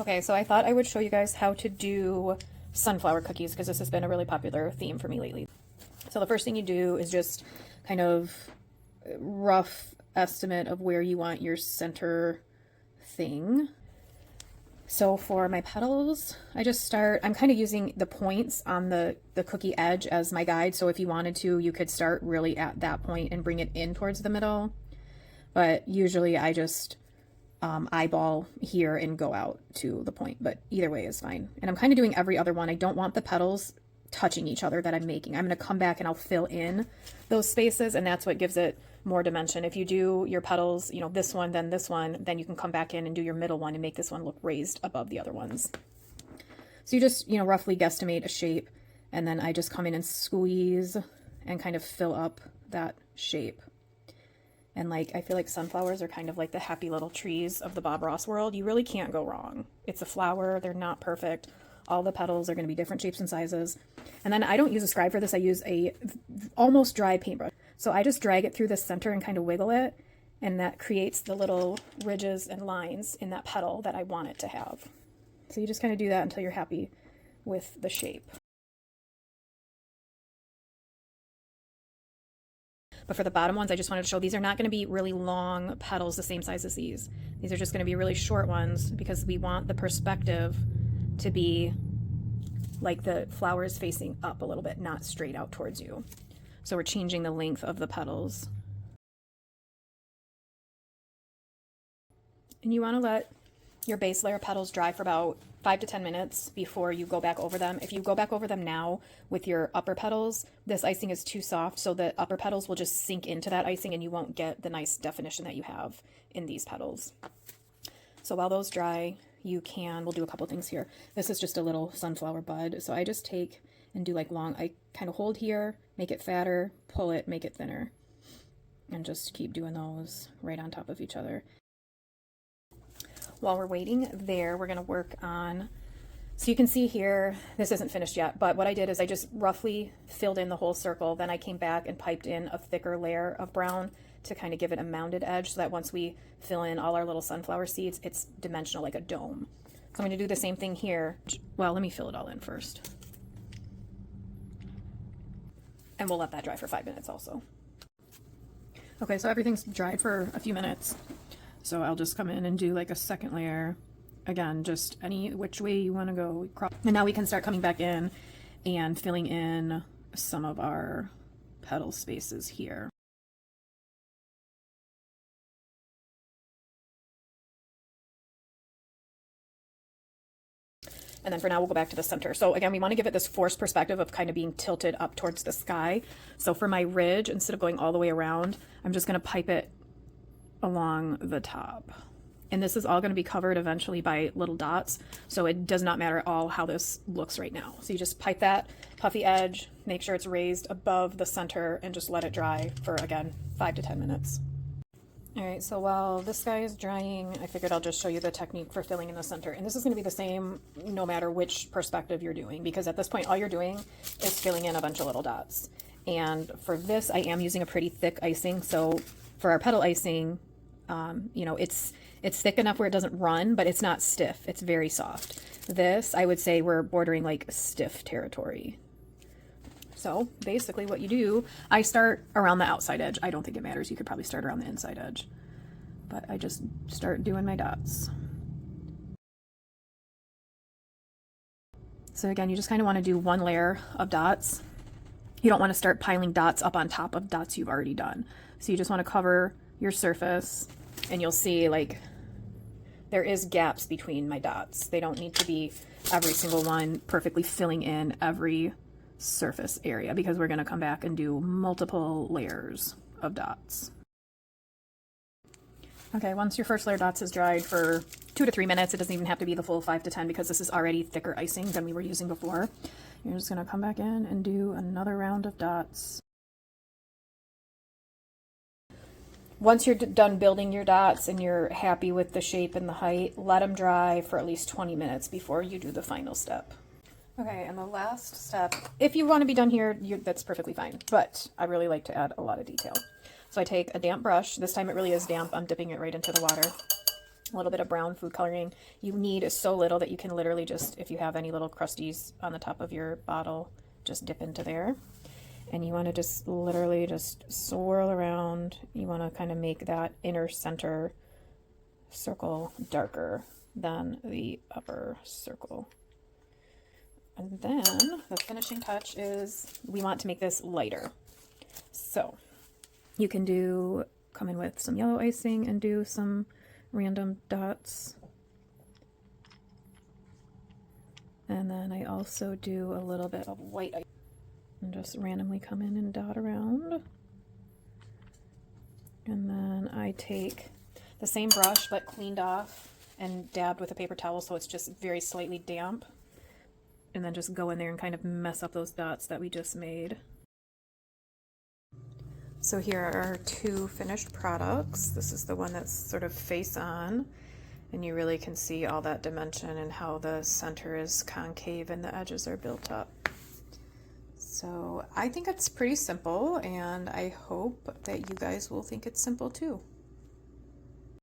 Okay, so I thought I would show you guys how to do sunflower cookies because this has been a really popular theme for me lately. So the first thing you do is just kind of rough estimate of where you want your center thing. So for my petals, I'm kind of using the points on the cookie edge as my guide. So if you wanted to, you could start really at that point and bring it in towards the middle. But usually I just eyeball here and go out to the point, but either way is fine. And I'm kind of doing every other one. I don't want the petals touching each other that I'm making. I'm going to come back and I'll fill in those spaces, and that's what gives it more dimension. If you do your petals, you know, this one, then you can come back in and do your middle one and make this one look raised above the other ones. So you just, you know, roughly guesstimate a shape, and then I just come in and squeeze and kind of fill up that shape. And like, I feel like sunflowers are kind of like the happy little trees of the Bob Ross world. You really can't go wrong. It's a flower. They're not perfect. All the petals are going to be different shapes and sizes. And then I don't use a scribe for this. I use a almost dry paintbrush. So I just drag it through the center and kind of wiggle it. And that creates the little ridges and lines in that petal that I want it to have. So you just kind of do that until you're happy with the shape. But for the bottom ones, I just wanted to show these are not going to be really long petals the same size as these. These are just going to be really short ones because we want the perspective to be like the flower is facing up a little bit, not straight out towards you. So we're changing the length of the petals. And you want to let your base layer petals dry for about 5 to 10 minutes before you go back over them. If you go back over them now with your upper petals, this icing is too soft, so the upper petals will just sink into that icing and you won't get the nice definition that you have in these petals. So while those dry, we'll do a couple things here. This is just a little sunflower bud. So I just take and do like I kind of hold here, make it fatter, pull it, make it thinner, and just keep doing those right on top of each other. While we're waiting there, we're going to work on, so you can see here, this isn't finished yet, but what I did is I just roughly filled in the whole circle. Then I came back and piped in a thicker layer of brown to kind of give it a mounded edge so that once we fill in all our little sunflower seeds, it's dimensional like a dome. So I'm going to do the same thing here. Well, let me fill it all in first. And we'll let that dry for 5 minutes also. Okay, so everything's dried for a few minutes. So I'll just come in and do like a second layer. Again, just any which way you want to go. And now we can start coming back in and filling in some of our petal spaces here. And then for now, we'll go back to the center. So again, we want to give it this forced perspective of kind of being tilted up towards the sky. So for my ridge, instead of going all the way around, I'm just going to pipe it along the top. And this is all going to be covered eventually by little dots. So it does not matter at all how this looks right now. So you just pipe that puffy edge, make sure it's raised above the center, and just let it dry for, again, 5 to 10 minutes. All right, so while this guy is drying, I figured I'll just show you the technique for filling in the center. And this is going to be the same no matter which perspective you're doing, because at this point, all you're doing is filling in a bunch of little dots. And for this, I am using a pretty thick icing. So for our petal icing, you know, it's thick enough where it doesn't run, but it's not stiff. It's very soft. This, I would say we're bordering like stiff territory. So basically what you do, I start around the outside edge. I don't think it matters. You could probably start around the inside edge, but I just start doing my dots. So again, you just kind of want to do one layer of dots. You don't want to start piling dots up on top of dots you've already done. So you just want to cover your surface, and you'll see like there is gaps between my dots. They don't need to be every single one perfectly filling in every surface area, because we're going to come back and do multiple layers of dots. Okay, once your first layer of dots is dried for 2 to 3 minutes, it doesn't even have to be the full 5 to 10 because this is already thicker icing than we were using before. You're just going to come back in and do another round of dots. Once you're done building your dots and you're happy with the shape and the height, let them dry for at least 20 minutes before you do the final step. Okay, and the last step, if you want to be done here, that's perfectly fine, but I really like to add a lot of detail. So I take a damp brush. This time it really is damp. I'm dipping it right into the water. a little bit of brown food coloring. You need so little that you can literally just, if you have any little crusties on the top of your bottle, just dip into there. And you want to just literally just swirl around. You want to kind of make that inner center circle darker than the upper circle. And then the finishing touch is we want to make this lighter. So you can come in with some yellow icing and do some random dots. And then I also do a little bit of white icing and just randomly come in and dot around. And then I take the same brush but cleaned off and dabbed with a paper towel so it's just very slightly damp. And then just go in there and kind of mess up those dots that we just made. So here are our two finished products. This is the one that's sort of face on, and you really can see all that dimension and how the center is concave and the edges are built up. So I think it's pretty simple, and I hope that you guys will think it's simple too.